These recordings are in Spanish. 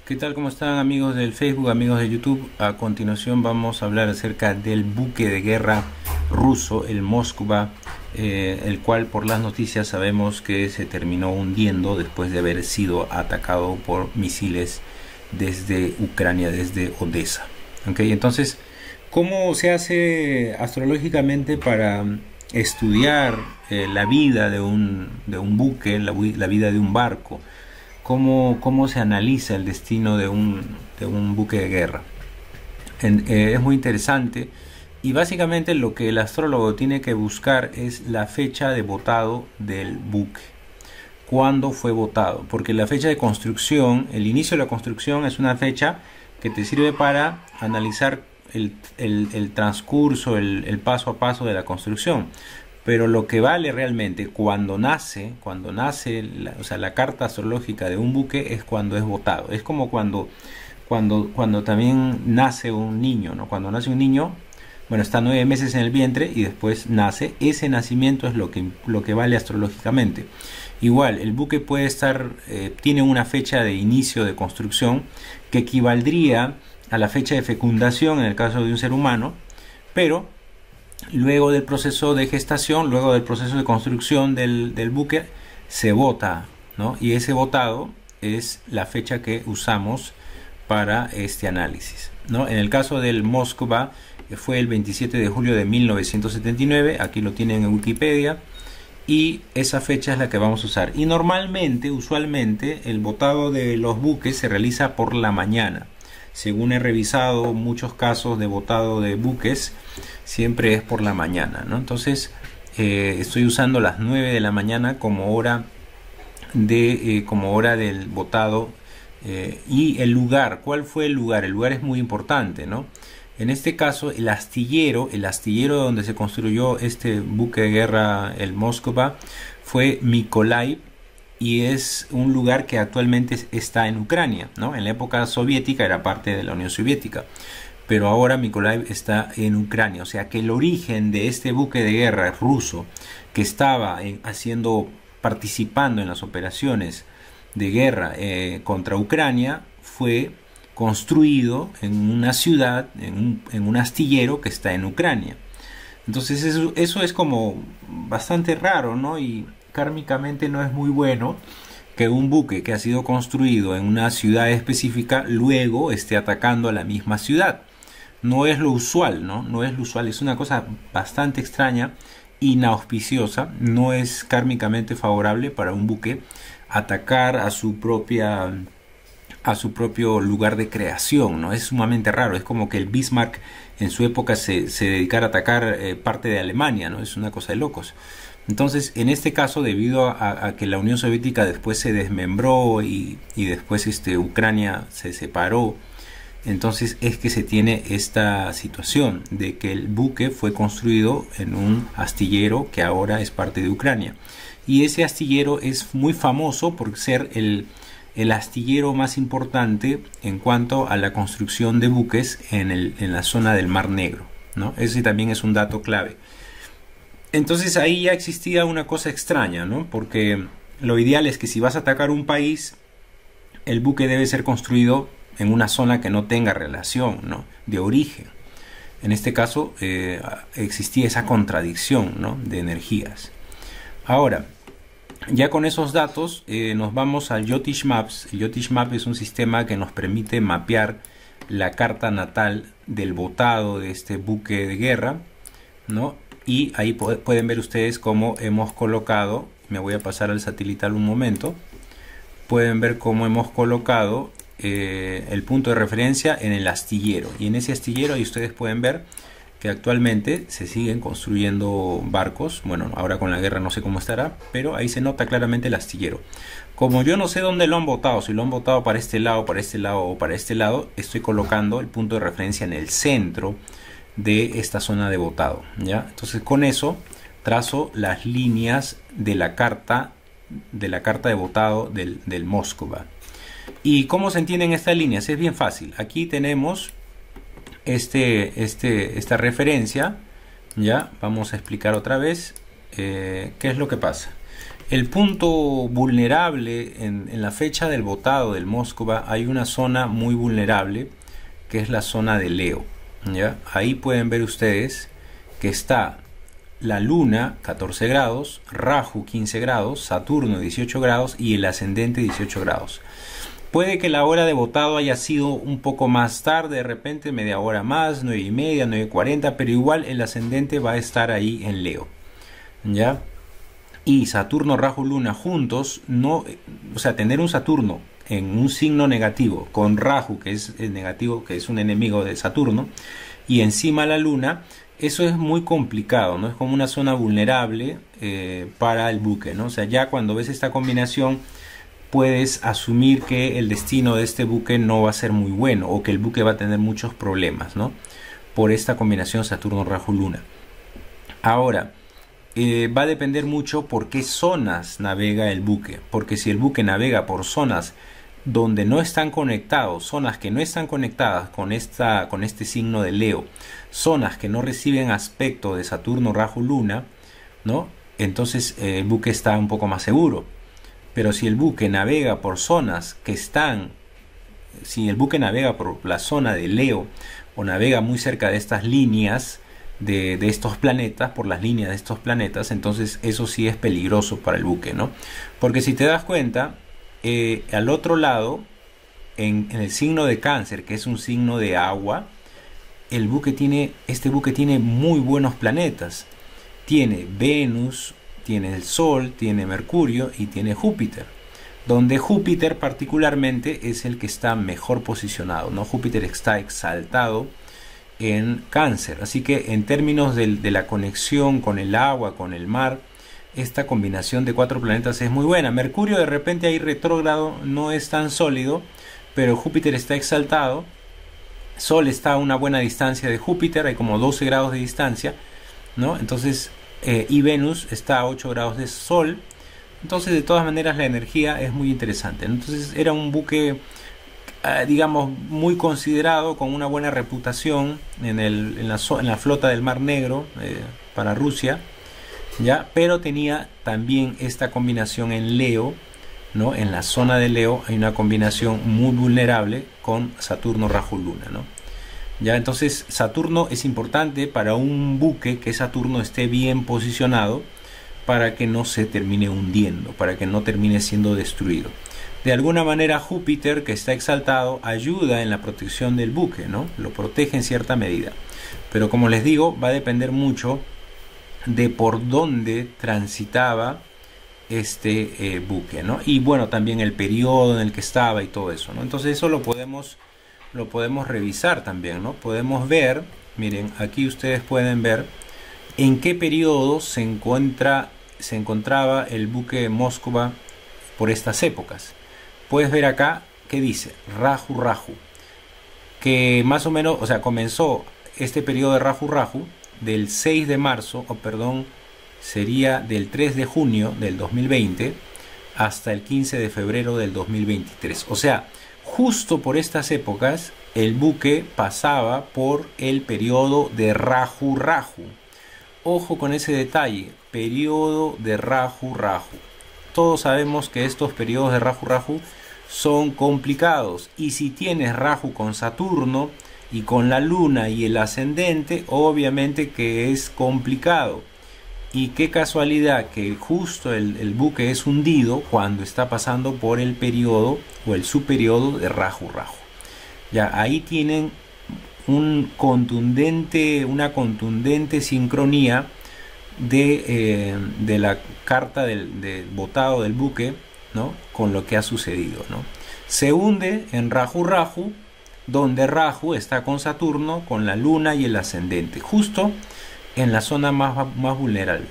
¿Qué tal? ¿Cómo están amigos del Facebook, amigos de YouTube? A continuación vamos a hablar acerca del buque de guerra ruso, el Moskva, el cual por las noticias sabemos que se terminó hundiendo después de haber sido atacado por misiles desde Ucrania, desde Odessa. ¿Okay? Entonces, ¿cómo se hace astrológicamente para estudiar la vida de un buque, la vida de un barco? ¿Cómo se analiza el destino de un buque de guerra? Es muy interesante y básicamente lo que el astrólogo tiene que buscar es la fecha de botado del buque. ¿Cuándo fue botado? Porque la fecha de construcción, el inicio de la construcción es una fecha que te sirve para analizar el transcurso, el paso a paso de la construcción. Pero lo que vale realmente cuando nace la carta astrológica de un buque es cuando es botado. Es como cuando también nace un niño, ¿no? Cuando nace un niño, bueno, está 9 meses en el vientre y después nace. Ese nacimiento es lo que vale astrológicamente. Igual, el buque puede estar, tiene una fecha de inicio de construcción que equivaldría a la fecha de fecundación en el caso de un ser humano, pero luego del proceso de gestación, luego del proceso de construcción del buque, se bota, ¿no? Y ese botado es la fecha que usamos para este análisis, ¿no? En el caso del Moskva fue el 27 de julio de 1979, aquí lo tienen en Wikipedia, y esa fecha es la que vamos a usar. Y usualmente, el botado de los buques se realiza por la mañana. Según he revisado muchos casos de botado de buques, siempre es por la mañana, ¿no? Entonces estoy usando las 9 de la mañana como hora del botado. Y el lugar, ¿cuál fue el lugar? El lugar es muy importante, ¿no? En este caso, el astillero donde se construyó este buque de guerra, el Moskva, fue Mykolaiv, y es un lugar que actualmente está en Ucrania, ¿no? En la época soviética era parte de la Unión Soviética, pero ahora Mykolaiv está en Ucrania. O sea que el origen de este buque de guerra ruso que estaba participando en las operaciones de guerra contra Ucrania fue construido en una ciudad, en un astillero que está en Ucrania. Entonces eso es como bastante raro, ¿no? Y kármicamente no es muy bueno que un buque que ha sido construido en una ciudad específica luego esté atacando a la misma ciudad. No es lo usual, ¿no? No es lo usual, es una cosa bastante extraña, inauspiciosa. No es kármicamente favorable para un buque atacar a su propio lugar de creación, ¿no? Es sumamente raro. Es como que el Bismarck en su época se dedicara a atacar parte de Alemania, ¿no? Es una cosa de locos. Entonces, en este caso, debido a que la Unión Soviética después se desmembró y después Ucrania se separó, entonces es que se tiene esta situación de que el buque fue construido en un astillero que ahora es parte de Ucrania. Y ese astillero es muy famoso por ser el astillero más importante en cuanto a la construcción de buques en la zona del Mar Negro, ¿no? Ese también es un dato clave. Entonces ahí ya existía una cosa extraña, ¿no? Porque lo ideal es que si vas a atacar un país, el buque debe ser construido en una zona que no tenga relación, ¿no?, de origen. En este caso existía esa contradicción, ¿no?, de energías. Ahora, ya con esos datos nos vamos al Jyotish Maps. El Jyotish Map es un sistema que nos permite mapear la carta natal del botado de este buque de guerra, ¿no? Y ahí pueden ver ustedes cómo hemos colocado, me voy a pasar al satelital un momento, pueden ver cómo hemos colocado el punto de referencia en el astillero. Y en ese astillero ahí ustedes pueden ver que actualmente se siguen construyendo barcos. Bueno, ahora con la guerra no sé cómo estará, pero ahí se nota claramente el astillero. Como yo no sé dónde lo han botado, si lo han botado para este lado, para este lado o para este lado, estoy colocando el punto de referencia en el centro de esta zona de botado, ¿ya? Entonces con eso trazo las líneas de la carta de botado del Moskva. ¿Y cómo se entienden estas líneas? Es bien fácil. Aquí tenemos esta referencia, ya vamos a explicar otra vez qué es lo que pasa. El punto vulnerable en la fecha del botado del Moskva, hay una zona muy vulnerable que es la zona de Leo, ¿ya? Ahí pueden ver ustedes que está la Luna 14 grados, Rahu 15 grados, Saturno 18 grados y el ascendente 18 grados. Puede que la hora de botado haya sido un poco más tarde, de repente media hora más, 9:30, 9:40, pero igual el ascendente va a estar ahí en Leo, ¿ya? Y Saturno, Rahu, Luna juntos, no, o sea, tener un Saturno en un signo negativo con Rahu, que es el negativo, que es un enemigo de Saturno, y encima la Luna, eso es muy complicado, ¿no? Es como una zona vulnerable para el buque, ¿no? O sea, ya cuando ves esta combinación, puedes asumir que el destino de este buque no va a ser muy bueno, o que el buque va a tener muchos problemas, ¿no? Por esta combinación Saturno, Rahu, Luna. Ahora, va a depender mucho por qué zonas navega el buque, porque si el buque navega por zonas donde no están conectados, zonas que no están conectadas con este signo de Leo, zonas que no reciben aspecto de Saturno, Rahu, Luna, ¿no? Entonces el buque está un poco más seguro. Pero si el buque navega por zonas que están, si el buque navega por la zona de Leo o navega muy cerca de estas líneas de estos planetas, por las líneas de estos planetas, entonces eso sí es peligroso para el buque, ¿no? Porque si te das cuenta, al otro lado, en el signo de Cáncer, que es un signo de agua, este buque tiene muy buenos planetas. Tiene Venus, tiene el Sol, tiene Mercurio y tiene Júpiter, donde Júpiter particularmente es el que está mejor posicionado, ¿no? Júpiter está exaltado en Cáncer, así que en términos de la conexión con el agua, con el mar, esta combinación de 4 planetas es muy buena. Mercurio de repente ahí retrógrado, no es tan sólido, pero Júpiter está exaltado. Sol está a una buena distancia de Júpiter, hay como 12 grados de distancia, ¿no? Entonces, y Venus está a 8 grados de Sol. Entonces, de todas maneras, la energía es muy interesante. Entonces, era un buque, digamos, muy considerado, con una buena reputación en la flota del Mar Negro para Rusia, ¿ya? Pero tenía también esta combinación en Leo, ¿no? En la zona de Leo hay una combinación muy vulnerable con Saturno, Rahu, Luna, ¿no? Ya, entonces Saturno es importante para un buque, que Saturno esté bien posicionado para que no se termine hundiendo, para que no termine siendo destruido. De alguna manera Júpiter, que está exaltado, ayuda en la protección del buque, ¿no? Lo protege en cierta medida. Pero como les digo, va a depender mucho de por dónde transitaba este buque, ¿no? Y bueno, también el periodo en el que estaba y todo eso, ¿no? Entonces eso lo podemos revisar también, ¿no? Podemos ver, miren, aquí ustedes pueden ver en qué periodo se encontraba el buque Moskva por estas épocas. Puedes ver acá que dice Rahu Rahu, que más o menos, o sea, comenzó este periodo de Rahu Rahu del 6 de marzo, o perdón, sería del 3 de junio del 2020 hasta el 15 de febrero del 2023. O sea, justo por estas épocas el buque pasaba por el periodo de Rahu Rahu. Ojo con ese detalle, periodo de Rahu Rahu. Todos sabemos que estos periodos de Rahu Rahu son complicados, y si tienes Rahu con Saturno y con la Luna y el ascendente, obviamente que es complicado. Y qué casualidad que justo el buque es hundido cuando está pasando por el periodo o el subperiodo de Rahu Rahu. Ya ahí tienen una contundente sincronía de la carta del botado del buque, ¿no? Con lo que ha sucedido, ¿no? Se hunde en Rahu Rahu, donde Rahu está con Saturno, con la Luna y el ascendente, justo en la zona más vulnerable.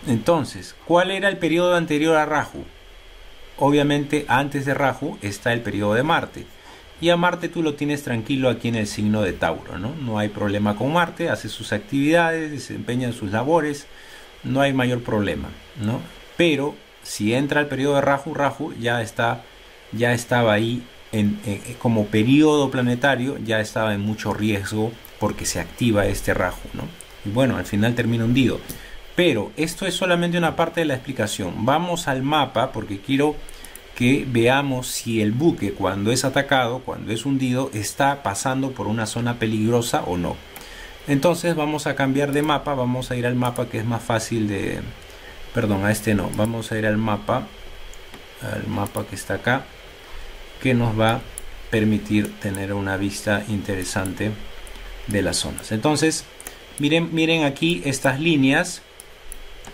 Entonces, ¿cuál era el periodo anterior a Rahu? Obviamente antes de Rahu está el periodo de Marte, y a Marte tú lo tienes tranquilo aquí en el signo de Tauro, ¿no? No hay problema con Marte, hace sus actividades, desempeña sus labores, no hay mayor problema, ¿no? Pero si entra el periodo de Rahu Rahu, ya estaba ahí como periodo planetario, ya estaba en mucho riesgo porque se activa este Rahu, ¿no? Y bueno, al final termina hundido. Pero esto es solamente una parte de la explicación. Vamos al mapa porque quiero que veamos si el buque, cuando es atacado, cuando es hundido, está pasando por una zona peligrosa o no. Entonces vamos a cambiar de mapa, vamos a ir al mapa que es más fácil de... Perdón, a este no, vamos a ir al mapa que está acá, que nos va a permitir tener una vista interesante de las zonas. Entonces, miren aquí estas líneas.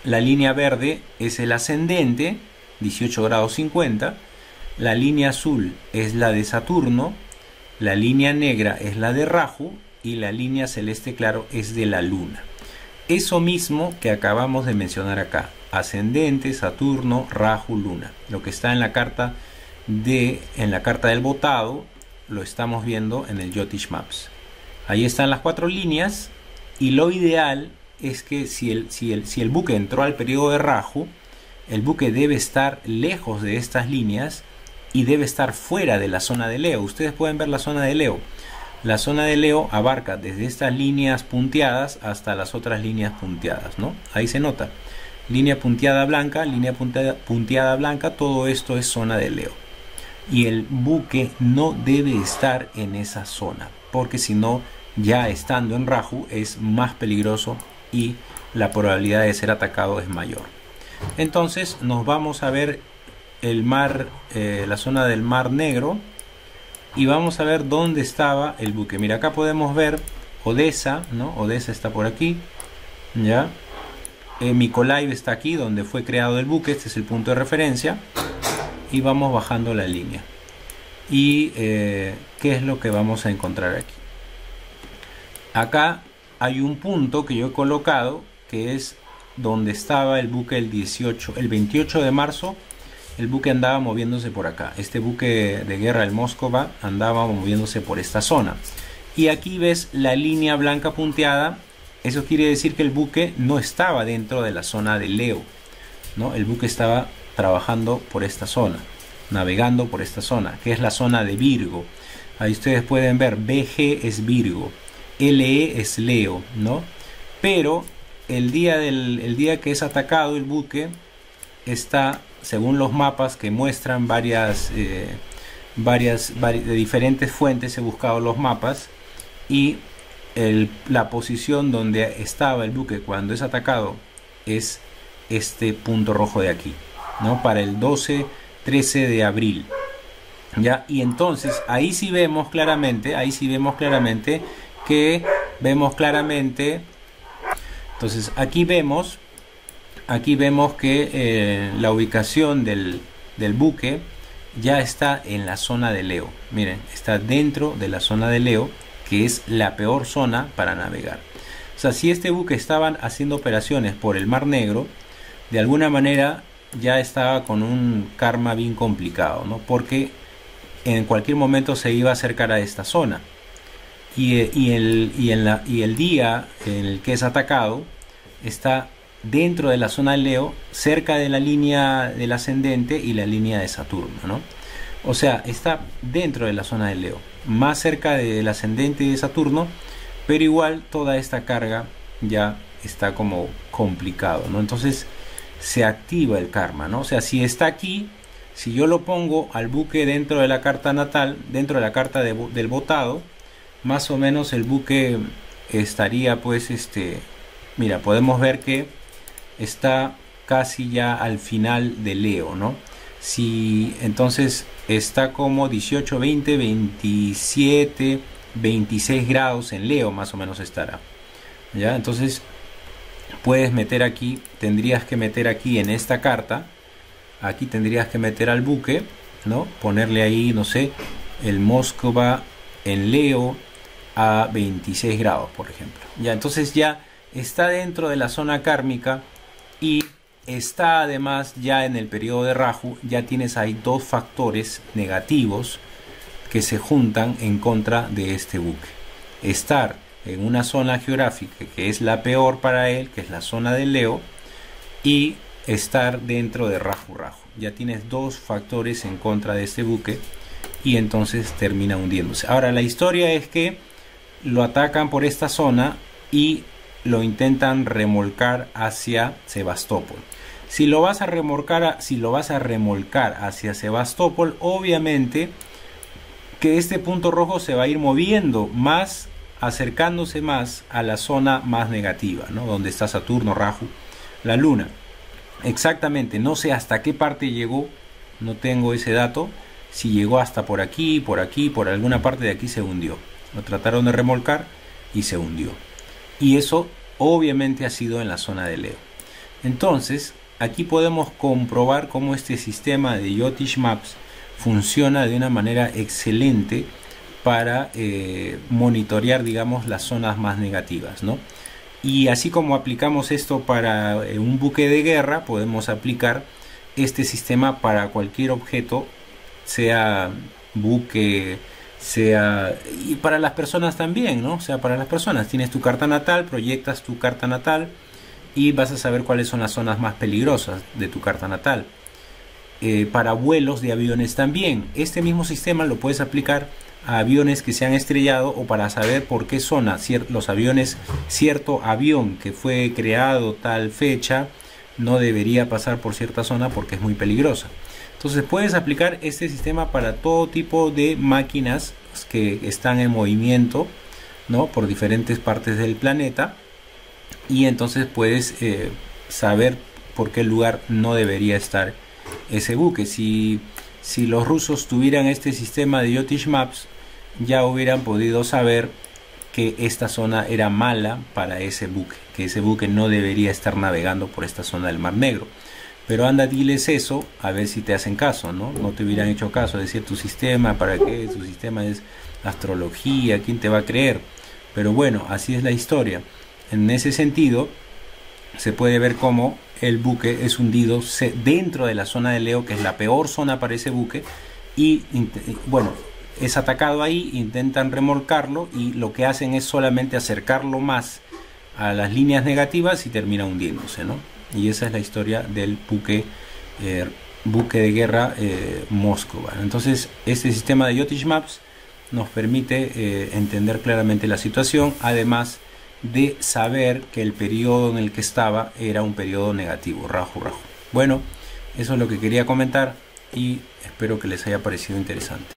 La línea verde es el ascendente, 18 grados 50. La línea azul es la de Saturno. La línea negra es la de Rahu. Y la línea celeste claro es de la Luna. Eso mismo que acabamos de mencionar acá. Ascendente, Saturno, Rahu, Luna. Lo que está en la carta del botado lo estamos viendo en el Jyotish Maps. Ahí están las 4 líneas. Y lo ideal es que si el buque entró al periodo de Rahu, el buque debe estar lejos de estas líneas y debe estar fuera de la zona de Leo. Ustedes pueden ver la zona de Leo. La zona de Leo abarca desde estas líneas punteadas hasta las otras líneas punteadas, ¿no? Ahí se nota. Línea punteada blanca, línea punteada blanca, todo esto es zona de Leo. Y el buque no debe estar en esa zona, porque si no, ya estando en Rahu es más peligroso y la probabilidad de ser atacado es mayor. Entonces nos vamos a ver el mar, la zona del Mar Negro, y vamos a ver dónde estaba el buque. Mira, acá podemos ver Odessa, ¿no? Odessa está por aquí, ya. Mykolaiv está aquí, donde fue creado el buque. Este es el punto de referencia. Y vamos bajando la línea. Y ¿qué es lo que vamos a encontrar aquí? Acá hay un punto que yo he colocado, que es donde estaba el buque el 28 de marzo. El buque andaba moviéndose por acá. Este buque de guerra, el Moskva, andaba moviéndose por esta zona. Y aquí ves la línea blanca punteada. Eso quiere decir que el buque no estaba dentro de la zona de Leo, ¿no? El buque estaba trabajando por esta zona, navegando por esta zona, que es la zona de Virgo. Ahí ustedes pueden ver, BG es Virgo, LE es Leo, ¿no? Pero el día que es atacado el buque está, según los mapas que muestran de diferentes fuentes, he buscado los mapas, y la posición donde estaba el buque cuando es atacado es este punto rojo de aquí, ¿no? Para el 12-13 de abril, ¿ya? Y entonces ahí sí vemos claramente, entonces aquí vemos que la ubicación del buque ya está en la zona de Leo. Miren, está dentro de la zona de Leo, que es la peor zona para navegar. O sea, si este buque estaban haciendo operaciones por el Mar Negro, de alguna manera ya estaba con un karma bien complicado, ¿no? Porque en cualquier momento se iba a acercar a esta zona. Y el día en el que es atacado está dentro de la zona de Leo, cerca de la línea del ascendente y la línea de Saturno, ¿no? O sea, está dentro de la zona de Leo, más cerca del ascendente y de Saturno, pero igual toda esta carga ya está como complicado, ¿no? Entonces se activa el karma, ¿no? O sea, si está aquí, si yo lo pongo al buque dentro de la carta natal, dentro de la carta del botado, más o menos el buque estaría pues mira, podemos ver que está casi ya al final de Leo, ¿no? Si entonces está como 18, 20, 27, 26 grados en Leo, más o menos estará, ¿ya? Entonces puedes meter aquí, tendrías que meter aquí en esta carta, aquí tendrías que meter al buque, ¿no? Ponerle ahí, no sé, el Moskva en Leo a 26 grados, por ejemplo, ya. Entonces ya está dentro de la zona kármica y está además ya en el periodo de Rahu. Ya tienes ahí dos factores negativos que se juntan en contra de este buque: estar en una zona geográfica que es la peor para él, que es la zona de Leo, y estar dentro de Rahu. Ya tienes dos factores en contra de este buque y entonces termina hundiéndose. Ahora la historia es que lo atacan por esta zona y lo intentan remolcar hacia Sebastopol. Si lo vas a remolcar hacia Sebastopol, obviamente que este punto rojo se va a ir moviendo más, acercándose más a la zona más negativa, ¿no? Donde está Saturno, Rahu, la Luna. Exactamente, no sé hasta qué parte llegó, no tengo ese dato. Si llegó hasta por aquí, por alguna parte de aquí se hundió. Lo trataron de remolcar y se hundió. Y eso obviamente ha sido en la zona de Leo. Entonces, aquí podemos comprobar cómo este sistema de Jyotish Maps funciona de una manera excelente para monitorear, digamos, las zonas más negativas, ¿no? Y así como aplicamos esto para un buque de guerra, podemos aplicar este sistema para cualquier objeto, sea buque, sea, y para las personas también, ¿no? O sea, para las personas, tienes tu carta natal, proyectas tu carta natal y vas a saber cuáles son las zonas más peligrosas de tu carta natal. Para vuelos de aviones también, este mismo sistema lo puedes aplicar a aviones que se han estrellado, o para saber por qué zona los aviones, cierto avión que fue creado tal fecha no debería pasar por cierta zona porque es muy peligrosa. Entonces puedes aplicar este sistema para todo tipo de máquinas que están en movimiento, ¿no? Por diferentes partes del planeta, y entonces puedes saber por qué lugar no debería estar ese buque. Si los rusos tuvieran este sistema de Jyotish Maps, ya hubieran podido saber que esta zona era mala para ese buque, que ese buque no debería estar navegando por esta zona del Mar Negro. Pero anda, diles eso, a ver si te hacen caso, ¿no? No te hubieran hecho caso, decir tu sistema, ¿para qué? Tu sistema es astrología, ¿quién te va a creer? Pero bueno, así es la historia. En ese sentido, se puede ver cómo el buque es hundido dentro de la zona de Leo, que es la peor zona para ese buque, y bueno, es atacado ahí, intentan remolcarlo y lo que hacen es solamente acercarlo más a las líneas negativas y termina hundiéndose, ¿no? Y esa es la historia del buque de guerra Moskva. Entonces, este sistema de Jyotish Maps nos permite entender claramente la situación, además de saber que el periodo en el que estaba era un periodo negativo, Rahu. Bueno, eso es lo que quería comentar y espero que les haya parecido interesante.